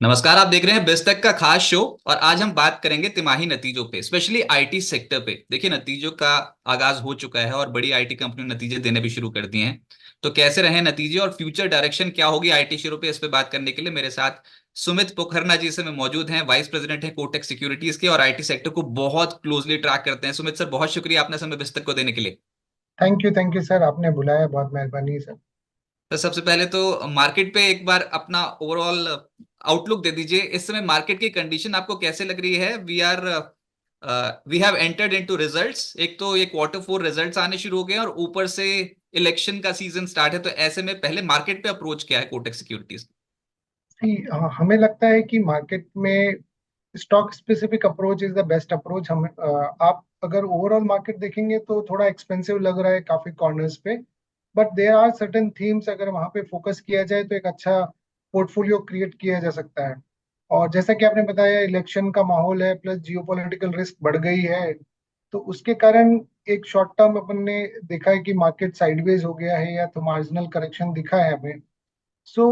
नमस्कार। आप देख रहे हैं बिस्टेक का खास शो। और आज हम बात करेंगे तिमाही नतीजों पे, स्पेशली आईटी सेक्टर पे। देखिए, नतीजों का आगाज हो चुका है और बड़ी आईटी कंपनी नतीजे देने भी शुरू कर दिए हैं। तो कैसे रहे नतीजे और फ्यूचर डायरेक्शन क्या होगी आईटी शेयरों पे, इस पे बात करने के लिए मेरे साथ सुमित पोखरना जी से मैं मौजूद हैं। वाइस प्रेसिडेंट हैं कोटक सिक्योरिटीज के और आईटी सेक्टर को बहुत क्लोजली ट्रैक करते हैं। सुमित सर, बहुत शुक्रिया आपने समय बिस्टेक को देने के लिए। Thank you sir. आपने बुलाया, बहुत मेहरबानी सर। तो सबसे पहले तो मार्केट पे एक बार अपना ओवरऑल आउटलुक दे दीजिए। इस समय मार्केट की कंडीशन आपको कैसे लग रही है? We have entered into results. एक तो ये क्वार्टर फोर रिजल्ट्स आने शुरू हो गए हैं और ऊपर से इलेक्शन का सीजन स्टार्ट है। तो ऐसे में पहले मार्केट पे अप्रोच क्या है कोटक सिक्योरिटीज? हमें लगता है कि मार्केट में stock specific approach is the best approach. आप अगर ओवरऑल मार्केट देखेंगे तो थोड़ा एक्सपेंसिव लग रहा है काफी कॉर्नर्स पे। But there are certain themes, अगर वहां पे फोकस किया जाए तो एक अच्छा पोर्टफोलियो क्रिएट किया जा सकता है। और जैसा कि आपने बताया, इलेक्शन का माहौल है, प्लस जियोपॉलिटिकल रिस्क बढ़ गई है। तो उसके कारण एक शॉर्ट टर्म अपन ने देखा है कि मार्केट साइडवेज हो गया है या तो मार्जिनल करेक्शन दिखा है हमें। सो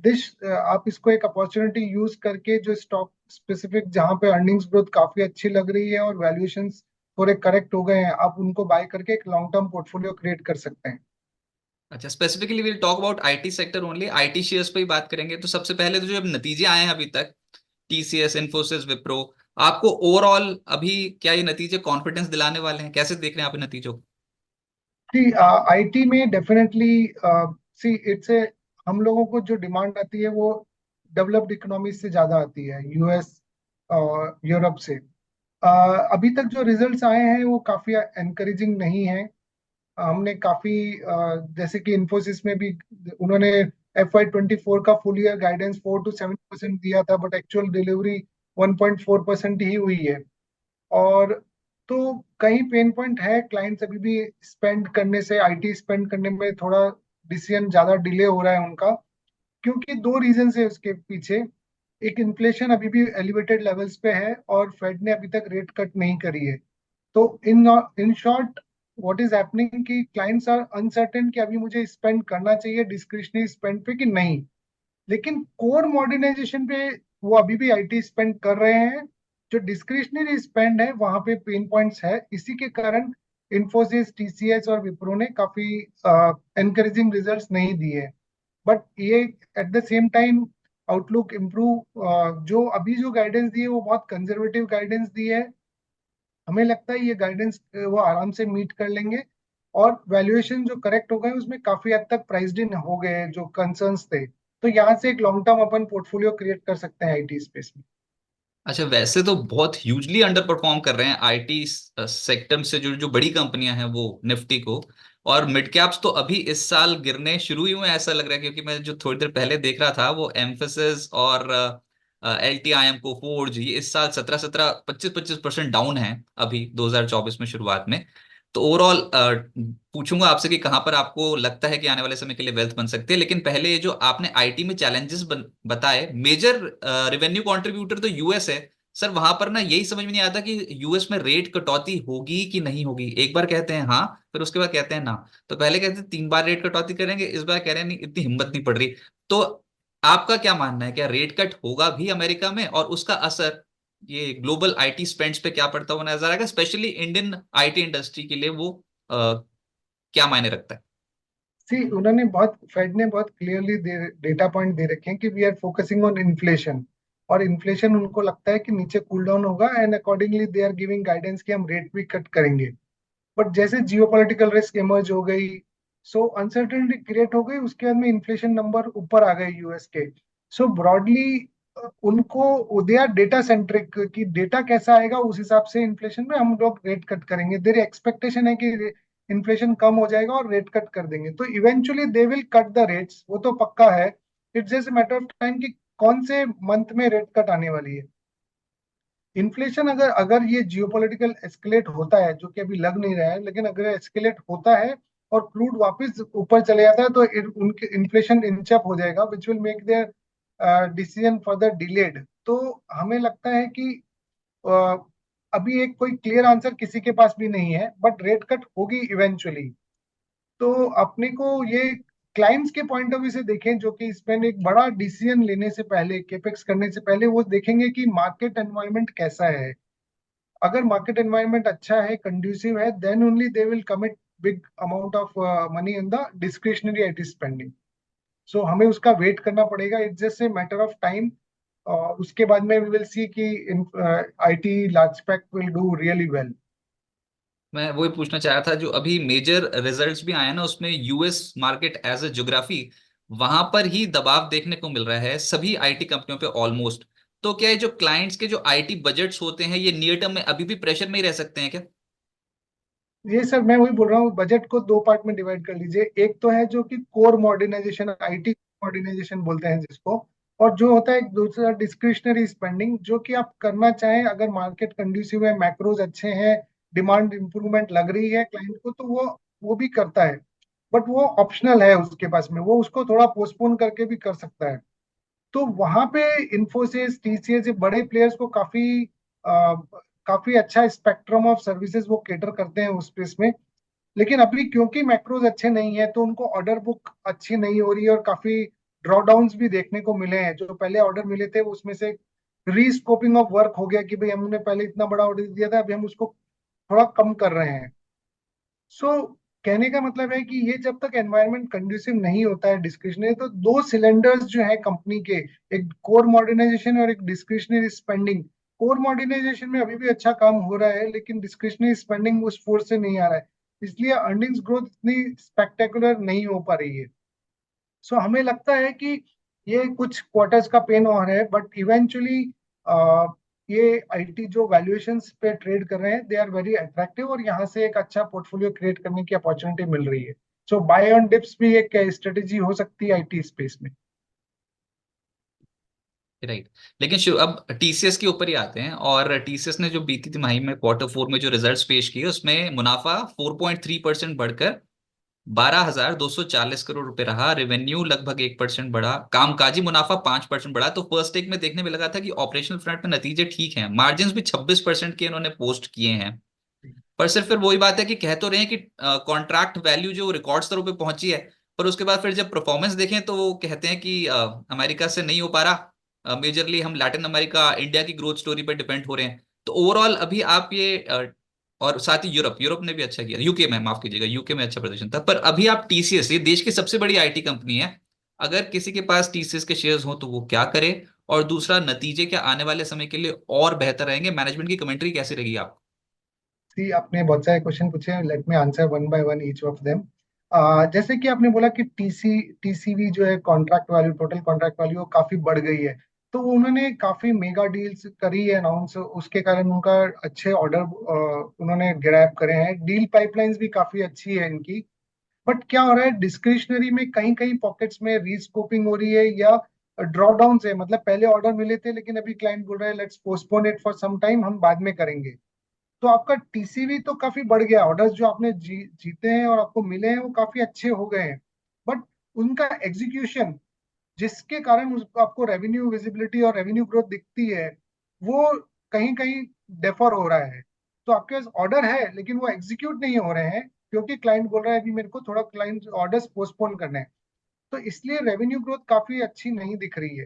दिस आप इसको एक अपॉर्चुनिटी यूज करके, जो स्टॉक स्पेसिफिक जहां पे अर्निंग्स ग्रोथ काफी अच्छी लग रही है और वैल्यूएशंस थोड़े करेक्ट हो गए हैं, आप उनको बाय करके एक लॉन्ग टर्म पोर्टफोलियो क्रिएट कर सकते हैं। अच्छा, specifically will talk about IT sector only. IT shares पे ही बात करेंगे। तो सबसे पहले तो जो अब नतीजे आए हैं अभी तक, टीसीएस, इन्फोसिस, विप्रो, आपको ओवरऑल अभी क्या ये नतीजे कॉन्फिडेंस दिलाने वाले हैं? कैसे देख रहे हैं आप इन नतीजों को? सी आईटी में डेफिनेटली, सी इट्स ए, हम लोगों को जो डिमांड आती है वो डेवलप्ड इकोनॉमी से ज्यादा आती है, यूएस और यूरोप से। अभी तक जो रिजल्ट्स आए हैं वो काफी एनकरेजिंग नहीं है। हमने काफी जैसे कि इन्फोसिस में भी उन्होंने FY 24 का फुल ईयर गाइडेंस 4 to 7% दिया था, बट एक्चुअल डिलीवरी 1.4% ही हुई है। और तो कहीं पेन पॉइंट है, क्लाइंट्स अभी भी स्पेंड करने से, आईटी स्पेंड करने में थोड़ा डिसीजन ज्यादा डिले हो रहा है उनका। क्योंकि दो रीजन है उसके पीछे। एक, इन्फ्लेशन अभी भी एलिवेटेड लेवल्स पे है और फेड ने अभी तक रेट कट नहीं करी है। तो in in short, what is happening कि क्लाइंट्स आर अनसर्टेन कि अभी मुझे स्पेंड करना चाहिए डिस्क्रिशनरी स्पेंड पे कि नहीं। लेकिन कोर मॉडर्नाइजेशन पे वो अभी भी आईटी स्पेंड कर रहे हैं। जो डिस्क्रिशनरी स्पेंड है वहां पे पेन पॉइंट्स है, इसी के कारण इन्फोसिस, टीसीएस और विप्रो ने काफी एनकरेजिंग रिजल्ट्स नहीं दिए। बट ये at the same time outlook improve, जो अभी जो गाइडेंस दी है वो बहुत कंजर्वेटिव गाइडेंस दी है। हमें लगता है ये गाइडेंस वो आराम से मीट कर लेंगे। और वैल्यूएशन जो करेक्ट हो गए उसमें काफी हद तक प्राइस्ड इन हो गए हैं जो कंसर्न्स थे। तो यहाँ से एक लॉन्ग टर्म अपन पोर्टफोलियो क्रिएट कर सकते हैं आईटी स्पेस में। अच्छा, वैसे तो बहुत ह्यूजली अंडर परफॉर्म कर रहे हैं आईटी सेक्टर से जो जो बड़ी कंपनियां हैं वो निफ्टी को। और मिड कैप्स तो अभी इस साल गिरने शुरू ही हुए हैं ऐसा लग रहा है, क्योंकि मैं जो थोड़ी देर पहले देख रहा था वो एम्फेसिस और एल टी आई एम को फोर्ज, ये इस साल 17-17, 25-25% डाउन है अभी 2024 में शुरुआत में। तो ओवरऑल पूछूंगा आपसे कि कहां पर आपको लगता है कि आने वाले समय के लिए वेल्थ बन सकती है। लेकिन पहले ये जो आपने आईटी में चैलेंजेस बताए, मेजर रेवेन्यू कंट्रीब्यूटर तो यूएस है। सर, वहां पर ना यही समझ में नहीं आता कि यूएस में रेट कटौती होगी कि नहीं होगी। एक बार कहते हैं हाँ, फिर उसके बाद कहते हैं ना। तो पहले कहते हैं 3 बार रेट कटौती करेंगे, इस बार कह रहे हैं नहीं, इतनी हिम्मत नहीं पड़ रही। तो आपका क्या मानना है, क्या रेट कट होगा भी अमेरिका में और उसका असर ये ग्लोबल आईटी स्पेंड्स पे क्या पड़ता हुआ नजर आएगा, स्पेशली इंडियन आईटी इंडस्ट्री के लिए वो क्या मायने रखता है? सी, उन्होंने बहुत, फेड ने बहुत क्लियरली डेटा पॉइंट दे रखे हैं कि we are focusing on inflation. और इन्फ्लेशन उनको लगता है कि नीचे कूल डाउन होगा, and accordingly they are giving guidance कि हम रेट भी कट करेंगे। बट जैसे जियोपॉलिटिकल रिस्क इमर्ज हो गई, सो अनसर्टेनिटी क्रिएट हो गई, उसके बाद में इन्फ्लेशन नंबर ऊपर आ गए यूएस के। सो ब्रॉडली उनको, दे आर डेटा सेंट्रिक कि डेटा कैसा आएगा उस हिसाब से इन्फ्लेशन में हम लोग रेट कट करेंगे। देर एक्सपेक्टेशन है कि इन्फ्लेशन कम हो जाएगा और रेट कट कर देंगे, तो eventually they will cut the rates, वो तो पक्का है। It's just matter of time कि कौन से मंथ में रेट कट आने वाली है। इन्फ्लेशन अगर अगर ये जियोपॉलिटिकल एस्केलेट होता है, जो कि अभी लग नहीं रहा है, लेकिन अगर एस्केलेट होता है और क्रूड वापस ऊपर चले जाता है तो उनके इन्फ्लेशन इंचअप हो जाएगा, which will make their decision further delayed. तो हमें लगता है कि अ, अभी एक कोई क्लियर आंसर किसी के पास भी नहीं है, बट रेट कट होगी इवेंचुअली। तो अपने को ये क्लाइंट्स के पॉइंट ऑफ व्यू से देखें, जो कि इसमें एक बड़ा डिसीजन लेने से पहले, केपेक्स करने से पहले वो देखेंगे कि मार्केट एनवायरनमेंट कैसा है। अगर मार्केट एनवायरनमेंट अच्छा है, कंड्यूसिव है, then only they will commit big amount of money in the discretionary IT spending. So हमें उसका वेट करना पड़ेगा, it's just a matter of time. उसके बाद में वी विल सी कि IT large pack will do really well. मैं वही पूछना चाह रहा था, जो अभी मेजर रिजल्ट्स भी आए हैं ना, उसमें US market as a geography, वहां पर ही दबाव देखने को मिल रहा है सभी आईटी कंपनियों पे ऑलमोस्ट। तो क्या है, जो क्लाइंट्स के जो आईटी बजट्स होते हैं, ये नियर टर्म में अभी भी प्रेशर में ही रह सकते हैं क्या? ये सर मैं वही बोल रहा हूँ, बजट को दो पार्ट में डिवाइड कर लीजिए। एक तो है जो कि कोर मॉडर्नाइजेशन, आईटी मॉडर्नाइजेशन बोलते हैं जिसको, और जो होता है एक दूसरा डिस्क्रिशनरी स्पेंडिंग, जो कि आप करना चाहें अगर मार्केट कंड्यूसिव है, मैक्रोज अच्छे हैं, डिमांड इंप्रूवमेंट लग रही है क्लाइंट को, तो वो भी करता है। बट वो ऑप्शनल है उसके पास में, वो उसको थोड़ा पोस्टपोन करके भी कर सकता है। तो वहां पे इंफोसिस, टीसीएस, ये बड़े प्लेयर्स को आ, काफी अच्छा स्पेक्ट्रम ऑफ सर्विसेज वो केटर करते हैं उस स्पेस में। लेकिन अभी क्योंकि मैक्रोज अच्छे नहीं है, तो उनको ऑर्डर बुक अच्छी नहीं हो रही है, और काफी ड्रॉडाउन्स भी देखने को मिले हैं। जो पहले ऑर्डर मिले थे उसमें से रीस्कोपिंग ऑफ वर्क हो गया कि भाई हमने पहले इतना बड़ा ऑर्डर दिया था, अभी हम उसको थोड़ा कम कर रहे हैं। सो कहने का मतलब है कि ये जब तक एनवायरनमेंट कंड्यूसिव नहीं होता है डिस्क्रिशनरी, तो दो सिलेंडर्स जो है कंपनी के, एक कोर मॉडर्नाइजेशन और एक डिस्क्रिशनरी स्पेंडिंग। कोर मॉडर्नाइजेशन में अभी भी अच्छा काम हो रहा है, लेकिन डिस्क्रिशनरी स्पेंडिंग उस फोर्स से नहीं आ रहा है, इसलिए अर्निंग्स ग्रोथ इतनी स्पेक्टेकुलर नहीं हो पा रही है। सो हमें लगता है कि ये कुछ क्वार्टर्स का पेन और है, बट इवेंचुअली ये आईटी जो वैल्यूएशंस पे ट्रेड कर रहे हैं, दे आर वेरी अट्रैक्टिव, और यहाँ से एक अच्छा पोर्टफोलियो क्रिएट करने की अपॉर्चुनिटी मिल रही है। सो बाय ऑन डिप्स भी एक स्ट्रेटेजी हो सकती है आईटी स्पेस में। राइट। लेकिन अब टीसीएस के ऊपर ही आते हैं, और टीसीएस ने जो बीती तिमाही में क्वार्टर 4 में जो रिजल्ट्स पेश किए, उसमें मुनाफा 4.3% बढ़कर 12,240 करोड़ रुपए रहा। रेवेन्यू लगभग 1% बढ़ा, कामकाजी मुनाफा 5% बढ़ा। तो फर्स्ट टेक में देखने में लगा था कि ऑपरेशनल फ्रंट में नतीजे ठीक हैं, मार्जिन भी 26% के इन्होंने पोस्ट किए हैं। पर सिर्फ फिर वही बात है कि कह तो रहे हैं कि कॉन्ट्रैक्ट वैल्यू जो रिकॉर्ड स्तरों पे पहुंची है, पर उसके बाद फिर जब परफॉर्मेंस देखें तो वो कहते हैं कि अमेरिका से नहीं हो पा रहा, मेजरली हम लैटिन अमेरिका, इंडिया की ग्रोथ स्टोरी पर डिपेंड हो रहे हैं। तो ओवरऑल अभी आप ये और साथ ही यूरोप यूरोप ने भी अच्छा किया, यूके में, माफ कीजिएगा, यूके में अच्छा प्रदर्शन था। पर अभी आप टीसीएस, ये देश की सबसे बड़ी आईटी कंपनी है, अगर किसी के पास टीसीएस के शेयर्स हो तो वो क्या करे? और दूसरा, नतीजे क्या आने वाले समय के लिए और बेहतर रहेंगे? मैनेजमेंट की कमेंट्री कैसी रहेगी आप? सी, आपने बहुत सारे क्वेश्चन पूछे हैं, let me answer one by one each of them. जैसे कि आपने बोला कि टीसीवी जो है, contract value, total contract value, वो काफी बढ़ गई है। तो उन्होंने काफी मेगा डील्स करी है अनाउंस, उसके कारण उनका अच्छे ऑर्डर उन्होंने ग्रैब करे हैं। डील पाइपलाइंस भी काफी अच्छी है इनकी। बट क्या हो रहा है, डिस्क्रिशनरी में कहीं कहीं पॉकेट्स में रीस्कोपिंग हो रही है, या ड्रॉडाउन है। मतलब पहले ऑर्डर मिले थे, लेकिन अभी क्लाइंट बोल रहा है let's postpone it for some time, हम बाद में करेंगे। तो आपका टीसीवी तो काफी बढ़ गया, ऑर्डर्स जो आपने जीते हैं और आपको मिले हैं वो काफी अच्छे हो गए हैं। बट उनका एग्जीक्यूशन, जिसके कारण आपको रेवेन्यू विजिबिलिटी और रेवेन्यू ग्रोथ दिखती है, वो कहीं कहीं डेफर हो रहा है। तो आपके पास ऑर्डर है, लेकिन वो एग्जीक्यूट नहीं हो रहे हैं, क्योंकि क्लाइंट बोल रहा है अभी मेरे को थोड़ा क्लाइंट ऑर्डर्स पोस्टपोन करने हैं। तो इसलिए रेवेन्यू ग्रोथ काफी अच्छी नहीं दिख रही है।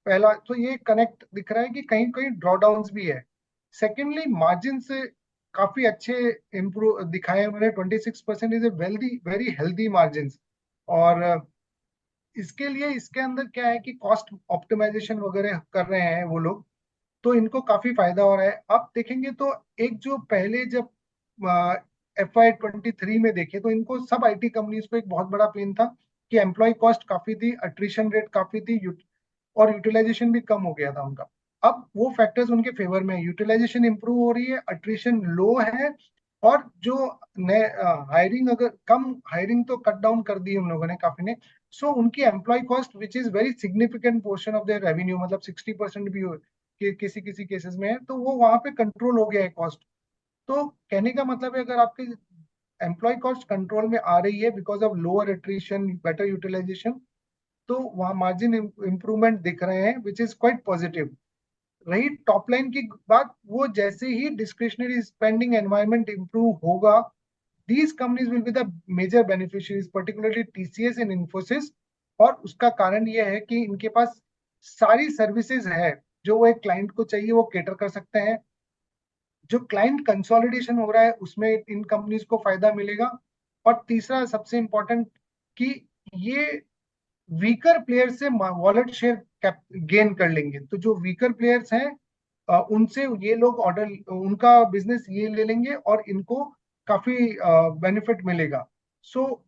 पहला तो ये कनेक्ट दिख रहा है कि कहीं कहीं ड्रॉडाउन्स भी है। सेकेंडली, मार्जिन से काफी अच्छे इम्प्रूव दिखाए उन्होंने। 26% is a wealthy very healthy margin. और इसके लिए इसके अंदर क्या है कि कॉस्ट ऑप्टिमाइजेशन वगैरह कर रहे हैं वो लोग, तो इनको काफी फायदा हो रहा है। आप देखेंगे तो एक जो पहले जब FY 23 में देखे, तो इनको सब आईटी कंपनीज को एक बहुत बड़ा पेन था कि एम्प्लॉय कॉस्ट काफी थी, अट्रिशन रेट काफी थी, और यूटिलाइजेशन भी कम हो गया था उनका। अब वो फैक्टर्स उनके फेवर में है, यूटिलाइजेशन इंप्रूव हो रही है, अट्रिशन लो है। और जो नए हायरिंग, अगर कम हायरिंग तो कट डाउन कर दी हम लोगों ने काफी ने। सो उनकी employ cost which is very significant portion of their revenue, मतलब 60% भी किसी किसी केसेस में है, तो वो वहां पे कंट्रोल हो गया है कॉस्ट। तो कहने का मतलब है, अगर आपके एम्प्लॉय कॉस्ट कंट्रोल में आ रही है because of lower attrition, better utilisation, तो वहाँ मार्जिन इंप्रूवमेंट दिख रहे हैं, विच इज क्वाइट पॉजिटिव। रही टॉप लाइन की बात, वो जैसे ही डिस्क्रिशनरी स्पेंडिंग एनवायरनमेंट इंप्रूव होगा, these companies will be the major beneficiaries, particularly TCS and Infosys। और उसका कारण यह है कि इनके पास सारी सर्विसेज है जो वो एक क्लाइंट को चाहिए, वो केटर कर सकते हैं। जो क्लाइंट कंसोलिडेशन हो रहा है उसमें इन कंपनीज को फायदा मिलेगा। और तीसरा सबसे इंपॉर्टेंट कि ये वीकर प्लेयर से वॉलेट शेयर गेन कर लेंगे। तो जो वीकर प्लेयर्स हैं उनसे ये लोग ऑर्डर, उनका बिजनेस ये ले लेंगे और इनको काफी बेनिफिट मिलेगा। सो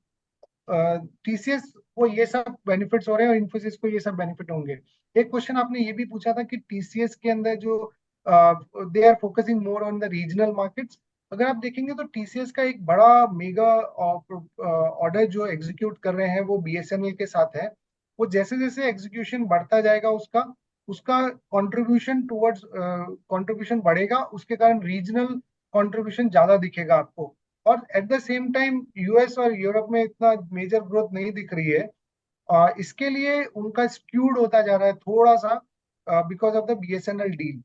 टीसीएस को ये सब बेनिफिट्स हो रहे हैं और इन्फोसिस को ये सब बेनिफिट होंगे। एक क्वेश्चन आपने ये भी पूछा था कि टीसीएस के अंदर जो they are focusing more on the regional markets. अगर आप देखेंगे तो टीसीएस का एक बड़ा मेगा ऑर्डर जो एग्जीक्यूट कर रहे हैं वो बीएसएनएल के साथ है। वो जैसे जैसे एग्जीक्यूशन बढ़ता जाएगा उसका उसका कंट्रीब्यूशन बढ़ेगा, उसके कारण रीजनल कंट्रीब्यूशन ज्यादा दिखेगा आपको। और at the same time US और यूरोप में इतना मेजर ग्रोथ नहीं दिख रही है। इसके लिए उनका स्क्यूड होता जा रहा है थोड़ा सा because of the BSNL deal.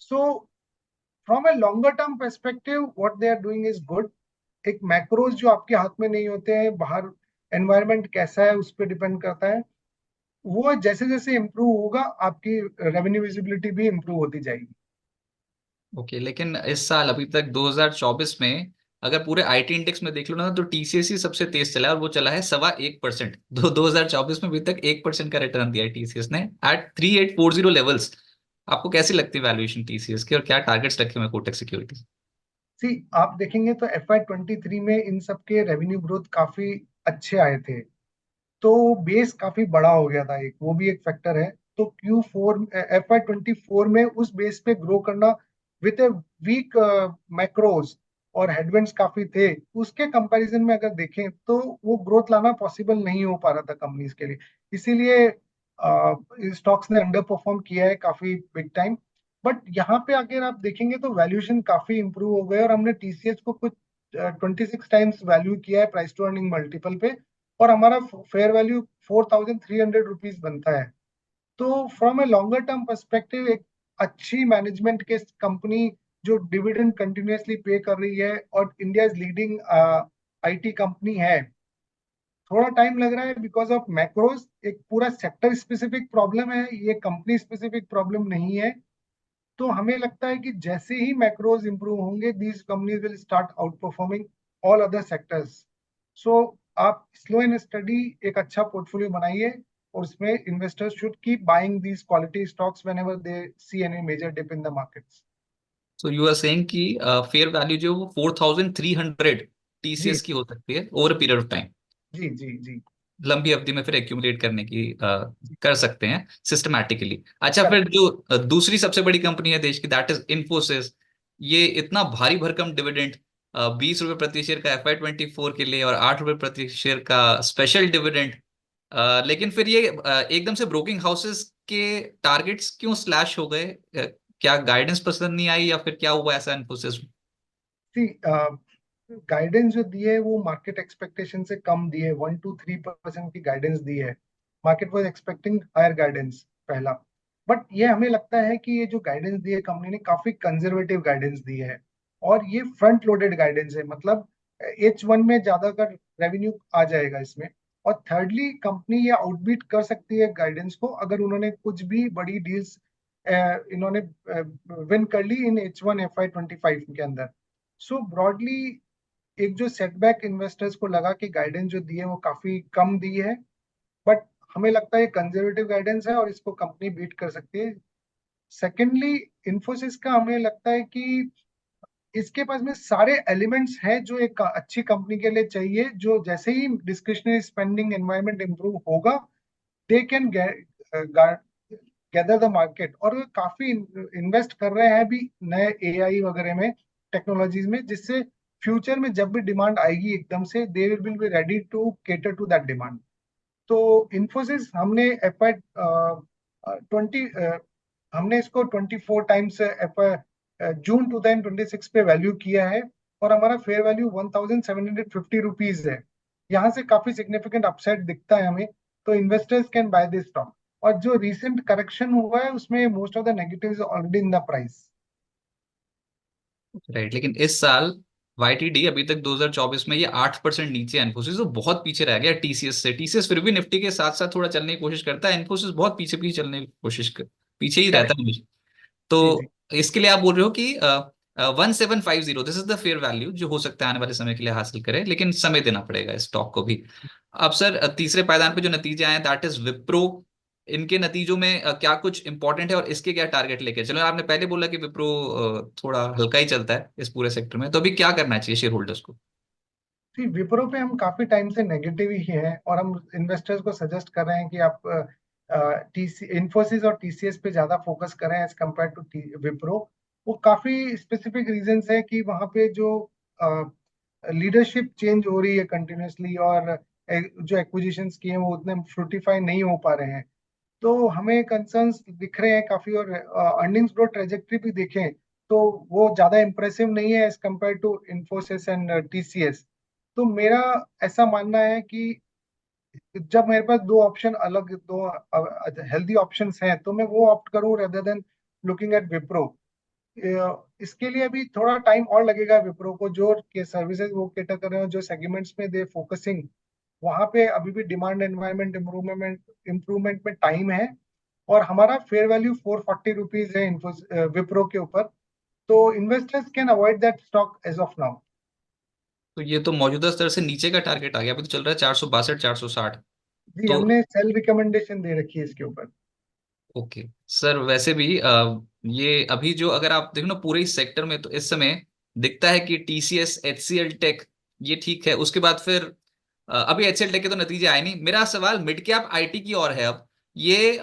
So from a longer term perspective what they are doing is good. एक मैक्रोज जो आपके हाथ में नहीं होते हैं, बाहर एनवायरनमेंट कैसा है उस पर डिपेंड करता है। वो जैसे जैसे इम्प्रूव होगा आपकी रेवेन्यू विजिबिलिटी भी इम्प्रूव होती जाएगी। ओके, लेकिन इस साल अभी तक 2024 में अगर पूरे आईटी इंडेक्स में देख लो ना, तो टीसीएस ही सबसे तेज चला है, और वो चला है 1.25%। 2024 में अभी तक 1% का रिटर्न दिया है टीसीएस ने एट 3840 लेवल्स। आपको कैसी लगती है वैल्यूएशन टीसीएस की, और क्या टारगेट्स रखे हुए हैं कोटक सिक्योरिटीज? सी आप देखेंगे तो FY23 में इन सब के रेवेन्यू ग्रोथ काफी अच्छे आए थे। तो बेस काफी बड़ा हो गया था, एक वो भी एक फैक्टर है। तो Q4 FY24 में उस बेस पे ग्रो करना विद ए वीक मैक्रोज और हेडविंड्स काफी थे, उसके कंपैरिजन में अगर देखें तो वो ग्रोथ लाना पॉसिबल नहीं हो पा रहा था कंपनीज के लिए। इसीलिए स्टॉक्स ने अंडर परफॉर्म किया है काफी बिग टाइम। बट यहाँ पे अगर आप देखेंगे तो वैल्यूएशन काफी इंप्रूव हो गए और हमने टीसीएस को कुछ 26 टाइम्स वैल्यू किया है प्राइस टू अर्निंग मल्टीपल पे। और हमारा फेयर वैल्यू 4300 रुपीज बनता है। तो from a longer term perspective एक अच्छी मैनेजमेंट के कंपनी जो डिविडेंड कंटिन्यूअसली पे कर रही है और इंडिया लीडिंग आईटी कंपनी है। थोड़ा टाइम लग रहा है बिकॉज ऑफ मैक्रोज, एक पूरा सेक्टर स्पेसिफिक प्रॉब्लम है, ये कंपनी स्पेसिफिक प्रॉब्लम नहीं है। तो हमें लगता है कि जैसे ही मैक्रोज इंप्रूव होंगे these companies will start outperforming all other sectors. So आप स्लो एंड स्टडी एक अच्छा पोर्टफोलियो बनाइए और उसमें investors should keep buying these quality stocks whenever they see any major dip in the markets. So you are saying कि fair value जो वो 4300 जी टीसीएस की हो सकती है over a period of time, जी जी जी। लंबी अवधि में फिर एक्यूमुलेट करने की कर सकते हैं सिस्टमैटिकली। अच्छा, फिर करेक्ट। जो दूसरी सबसे बड़ी कंपनी है देश की, दैट इज इन्फोसिस। ये इतना भारी भरकम डिविडेंड, 20 रुपए प्रति शेयर का FY24 के लिए, और 8 रुपए प्रति शेयर का स्पेशल डिविडेंड। लेकिन फिर ये एकदम से ब्रोकिंग हाउसेस के टारगेट्स क्यों स्लैश हो गए? क्या गाइडेंस पसंद नहीं आई, या फिर क्या हुआ ऐसा इन्फोसिस में? सी गाइडेंस जो दिए वो मार्केट एक्सपेक्टेशन से कम दिए, 1 to 3% की गाइडेंस दी है। Market was expecting higher guidance पहला। बट ये हमें लगता है कि ये जो गाइडेंस दी है कंपनी ने काफी कंजर्वेटिव गाइडेंस दी है। और ये फ्रंट लोडेड गाइडेंस है, मतलब H1 में ज्यादा का रेवेन्यू आ जाएगा इसमें। और थर्डली कंपनी ये आउटबीट कर सकती है गाइडेंस को अगर उन्होंने कुछ भी बड़ी डील्स इन्होंने विन कर ली इन H1 FY25 के अंदर। सो ब्रॉडली एक जो सेटबैक इन्वेस्टर्स को लगा कि गाइडेंस जो दी है वो काफी कम दी है। बट हमें लगता है कंजर्वेटिव गाइडेंस है और इसको कंपनी बीट कर सकती है। सेकेंडली इंफोसिस का हमें लगता है कि इसके पास में सारे एलिमेंट्स हैं जो एक अच्छी कंपनी के लिए चाहिए। जो जैसे ही डिस्क्रिशनरी स्पेंडिंग एनवायरनमेंट इंप्रूव होगा they can gather the market. और वो काफी इन्वेस्ट कर रहे हैं अभी नए एआई वगैरह में, टेक्नोलॉजीज में, जिससे फ्यूचर में जब भी डिमांड आएगी एकदम से they will be ready to cater to that demand. तो इन्फोसिस हमने एफ आई 20 हमने इसको 24 टाइम्स जून 2026 पे वैल्यू किया है। और हमारा फेयर वैल्यू 1750 रुपीज है। यहाँ से काफी सिग्निफिकेंट अपसाइड दिखता है हमें। तो investors can by this stock. और जो रिसेंट करेक्शन हुआ है उसमें most of the negatives already in the price. Right, लेकिन इस साल YTD अभी तक 2024 में ये 8% नीचे है। इन्फोसिस तो बहुत पीछे रह गया टीसीएस से। टीसीएस फिर भी निफ्टी के साथ साथ थोड़ा चलने की कोशिश करता है, इन्फोसिस बहुत पीछे पीछे चलने की पीछे ही रहता करेक्ट। है हमेशा। जी जी। तो इसके लिए आप बोल रहे हो कि 1750 this is the fair value जो हो सकता है आने वाले समय के लिए हासिल करे, लेकिन समय देना पड़ेगा इस स्टॉक को भी। अब सर तीसरे पायदान पे जो नतीजे आए दैट इज विप्रो। इनके नतीजों में क्या कुछ इंपॉर्टेंट है और इसके क्या टारगेट लेके चलो? आपने पहले बोला कि विप्रो थोड़ा हल्का ही चलता है इस पूरे सेक्टर में, तो अभी क्या करना चाहिए शेयर होल्डर्स को? जी, विप्रो पे हम काफी टाइम से नेगेटिव ही हैं, और हम इन्वेस्टर्स को सजेस्ट कर रहे हैं कि आप टीसी इन्फोसिस और टीसीएस पे ज्यादा फोकस करें एज कम्पेयर टू विप्रो। वो काफी स्पेसिफिक रीजंस है कि वहाँ पे जो लीडरशिप चेंज हो रही है कंटिन्यूअसली, और जो एक्विजिशंस किए हैं वो उतने फ्रूटिफाई नहीं हो पा रहे हैं। तो हमें कंसर्न्स दिख रहे हैं काफी, और अर्निंग्स ग्रोथ ट्रेजेक्टरी भी देखें तो वो ज्यादा इंप्रेसिव नहीं है as compare to Infosys and TCS. तो मेरा ऐसा मानना है कि जब मेरे पास दो ऑप्शन अलग, दो हेल्दी ऑप्शंस हैं, तो मैं वो ऑप्ट करूं rather than looking at Wipro. इसके लिए अभी थोड़ा टाइम और लगेगा विप्रो को, जो के सर्विसेज वो केटर कर रहे हो, जो सेगमेंट्स में दे फोकसिंग, वहां पे अभी भी डिमांड एनवायरनमेंट इम्प्रूवमेंट में टाइम है। और हमारा फेयर वैल्यू 440 रुपीज है विप्रो के ऊपर। तो investors can avoid that stock as of now. तो ये तो मौजूदा स्तर से नीचे का टारगेट आ गया, अभी तो चल रहा है 462 460। जी, तो हमने सेल रिकमेंडेशन दे रखी है इसके ऊपर। ओके सर, वैसे भी ये अभी जो अगर आप देखो ना पूरे इस सेक्टर में, तो इस समय दिखता है कि TCS HCL टेक ये ठीक है। उसके बाद फिर अभी HCL टेक के तो नतीजे आए नहीं। मेरा सवाल मिड कैप आईटी की ओर है अब। ये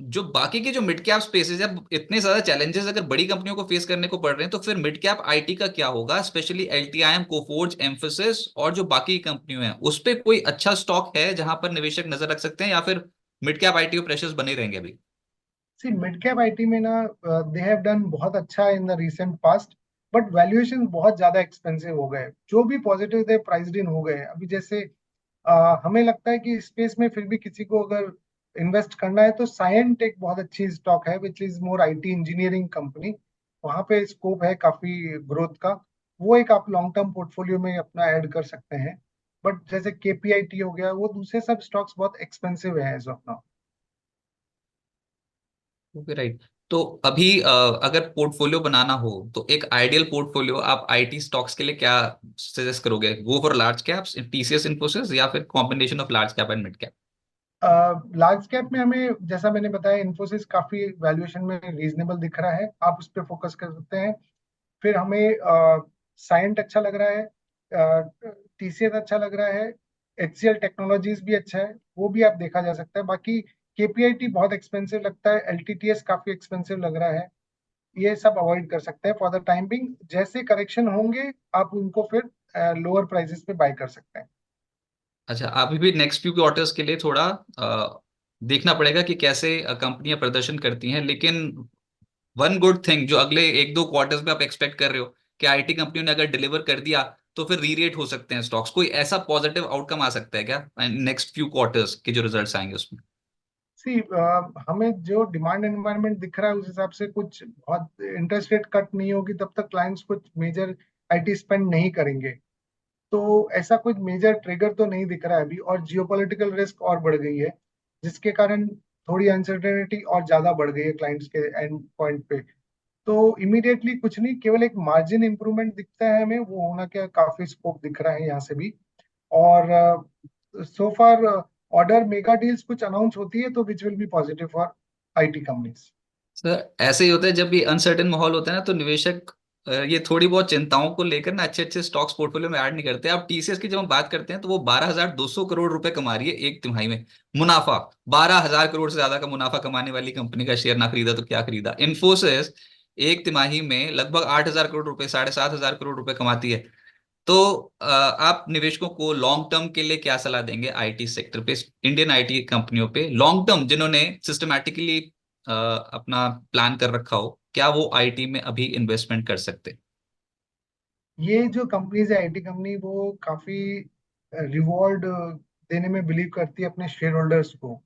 जो बाकी के जो मिड कैप स्पेसेस है, अब इतने ज्यादा चैलेंजेस अगर बड़ी कंपनियों को फेस करने को पड़ रहे हैं, तो फिर मिड कैप आईटी का क्या होगा? स्पेशली LTIM, कोफोर्ज, एम्फोसिस और जो बाकी कंपनियों हैं, उस पे कोई अच्छा स्टॉक है जहां पर निवेशक नजर रख सकते हैं, या फिर मिड कैप आईटी को प्रेशर्स बने रहेंगे अभी? सी, मिड कैप आईटी में ना, दे हैव डन बहुत अच्छा in the recent past, but valuation बहुत ज्यादा एक्सपेंसिव हो गए। जो भी पॉजिटिव थे प्राइस्ड इन हो गए अभी। जैसे हमें लगता है कि स्पेस में फिर भी किसी को अगर इन्वेस्ट करना है तो साइंट एक बहुत अच्छी स्टॉक है, which is more IT engineering company. वहां पे स्कोप है काफी ग्रोथ का। वो एक आप लॉन्ग टर्म पोर्टफोलियो में अपना ऐड कर सकते हैं। बट जैसे केपीआईटी हो गया, वो दूसरे सब स्टॉक्स बहुत एक्सपेंसिव है as of now. Okay right. तो अभी अगर पोर्टफोलियो बनाना हो तो एक आइडियल पोर्टफोलियो आप आईटी स्टॉक्स के लिए क्या सजेस्ट करोगे? Go for large caps, TCS, Infosys, या फिर combination of large cap and mid cap? Large cap में हमें, जैसा मैंने बताया, इन्फोसिस काफी वैल्यूएशन में रीजनेबल दिख रहा है, आप उस पर फोकस कर सकते हैं। फिर हमें साइंट अच्छा लग रहा है, टीसीएस अच्छा लग रहा है, एचसीएल टेक्नोलॉजीज भी अच्छा है, वो भी आप देखा जा सकता है। बाकी केपीआईटी बहुत एक्सपेंसिव लगता है, एलटीटीएस काफी एक्सपेंसिव लग रहा है। ये सब अवॉइड कर सकते हैं फॉर द टाइम बिंग। जैसे करेक्शन होंगे आप उनको फिर लोअर प्राइसेस पे बाय कर सकते हैं। अच्छा, अभी भी नेक्स्ट फ्यू क्वार्टर्स के लिए थोड़ा देखना पड़ेगा कि कैसे कंपनियां प्रदर्शन करती हैं, लेकिन वन गुड थिंग जो अगले एक दो क्वार्टर्स में आप एक्सपेक्ट कर रहे हो कि आईटी कंपनियों ने अगर डिलीवर कर दिया, तो फिर रीरेट हो सकते हैं स्टॉक्स। कोई ऐसा पॉजिटिव आउटकम आ सकता है क्या नेक्स्ट फ्यू क्वार्टर्स के जो रिजल्ट्स आएंगे उसमें? सी, हमें जो डिमांड एनवायरनमेंट दिख रहा है उस हिसाब से कुछ बहुत इंटरेस्ट रेट कट नहीं होगी तब तक क्लाइंट्स कुछ मेजर आईटी स्पेंड नहीं करेंगे। तो ऐसा कुछ मेजर ट्रिगर तो नहीं दिख रहा है अभी, और जियोपॉलिटिकल रिस्क और बढ़ गई है, जिसके कारण थोड़ी अनसर्टेनिटी और ज्यादा बढ़ गई है क्लाइंट्स के एंड पॉइंट पे। तो इमीडिएटली कुछ नहीं, केवल एक मार्जिन इंप्रूवमेंट दिखता है हमें, वो होना क्या काफी स्कोप दिख रहा है यहाँ से भी। और सो फार ऑर्डर मेगा डील्स कुछ अनाउंस होती है तो which will be positive for IT companies. Sir ऐसे ही होता है जब भी अनसर्टेन माहौल होता है ना, तो निवेशक ये थोड़ी बहुत चिंताओं को लेकर ना अच्छे अच्छे स्टॉक्स पोर्टफोलियो में ऐड नहीं करते। अब TCS की जब हम बात करते हैं तो वो 12,200 करोड़ रुपए कमा रही है एक तिमाही में मुनाफा। 12,000 करोड़ से ज्यादा का मुनाफा कमाने वाली कंपनी का शेयर ना खरीदा तो क्या खरीदा? इन्फोसिस एक तिमाही में लगभग 8,000 करोड़ रुपए, 7,500 करोड़ रुपए कमाती है। तो आप निवेशकों को लॉन्ग टर्म के लिए क्या सलाह देंगे आईटी सेक्टर पे, इंडियन आईटी कंपनियों पे लॉन्ग टर्म, जिन्होंने सिस्टमैटिकली अपना प्लान कर रखा हो, क्या वो आईटी में अभी इन्वेस्टमेंट कर सकते? ये जो कंपनीज है आईटी कंपनी, वो काफी रिवॉर्ड देने में बिलीव करती है अपने शेयर होल्डर्स को,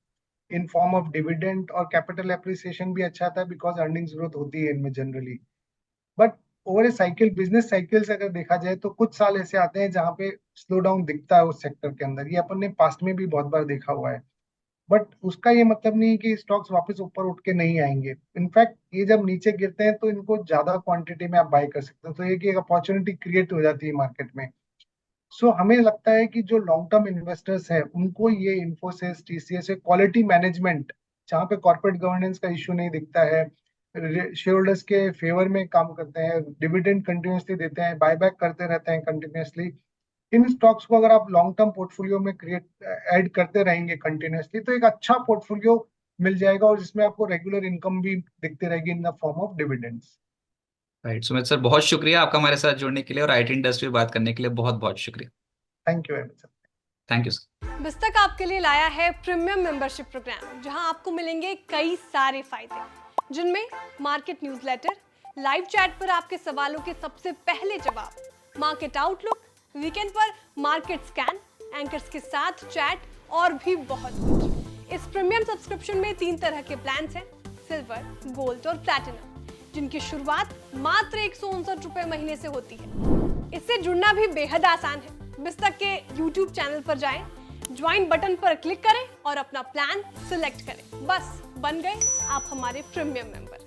इन फॉर्म ऑफ डिविडेंड, और कैपिटल एप्रिसिएशन भी अच्छा था बिकॉज अर्निंग्स ग्रोथ होती है इनमें generally. But over A cycle, business cycle से अगर देखा जाए तो कुछ साल ऐसे आते हैं जहाँ पे स्लो डाउन दिखता है उस सेक्टर के अंदर। ये अपन ने पास्ट में भी बहुत बार देखा हुआ है। बट उसका ये मतलब नहीं कि स्टॉक्स वापस ऊपर उठ के नहीं आएंगे। इनफैक्ट ये जब नीचे गिरते हैं तो इनको ज्यादा क्वांटिटी में आप बाय कर सकते हैं, तो ये कि एक अपॉर्चुनिटी क्रिएट हो जाती है मार्केट में। सो हमें लगता है कि जो लॉन्ग टर्म इन्वेस्टर्स हैं उनको ये इन्फोसिस, टीसीएस, क्वालिटी मैनेजमेंट जहाँ पे कॉर्पोरेट गवर्नेंस का इश्यू नहीं दिखता है, शेयर होल्डर्स के फेवर में काम करते हैं, डिविडेंड कंटिन्यूसली देते हैं, बायबैक करते रहते हैं कंटिन्यूसली, इन स्टॉक्स को अगर आप लॉन्ग टर्म पोर्टफोलियो में क्रिएट ऐड करते रहेंगे कंटिन्यूसली तो एक अच्छा पोर्टफोलियो मिल जाएगा, और जिसमें आपको रेगुलर इनकम भी दिखती रहेगी in the form of dividends. Right Sumit sir, बहुत शुक्रिया आपका हमारे साथ जुड़ने के लिए और आईटी इंडस्ट्री में बात करने के लिए बहुत बहुत शुक्रिया। Thank you very much. Thank you sir. बिस्तक आपके लिए लाया है प्रीमियम मेंबरशिप प्रोग्राम, जहां आपको मिलेंगे कई सारे फायदे, जिनमें मार्केट न्यूज़लेटर, लाइव चैट पर आपके सवालों के सबसे पहले जवाब, मार्केट आउटलुक, वीकेंड पर मार्केट स्कैन, एंकर्स के साथ चैट और भी बहुत कुछ। इस प्रीमियम सब्सक्रिप्शन में 3 तरह के प्लान्स हैं, सिल्वर, गोल्ड और प्लैटिनम, जिनकी शुरुआत मात्र 159 रुपए महीने से होती है। इससे जुड़ना भी बेहद आसान है। बिस्तक के YouTube चैनल पर जाएं, ज्वाइन बटन पर क्लिक करें और अपना प्लान सिलेक्ट करें। बस बन गए आप हमारे प्रीमियम मेंबर।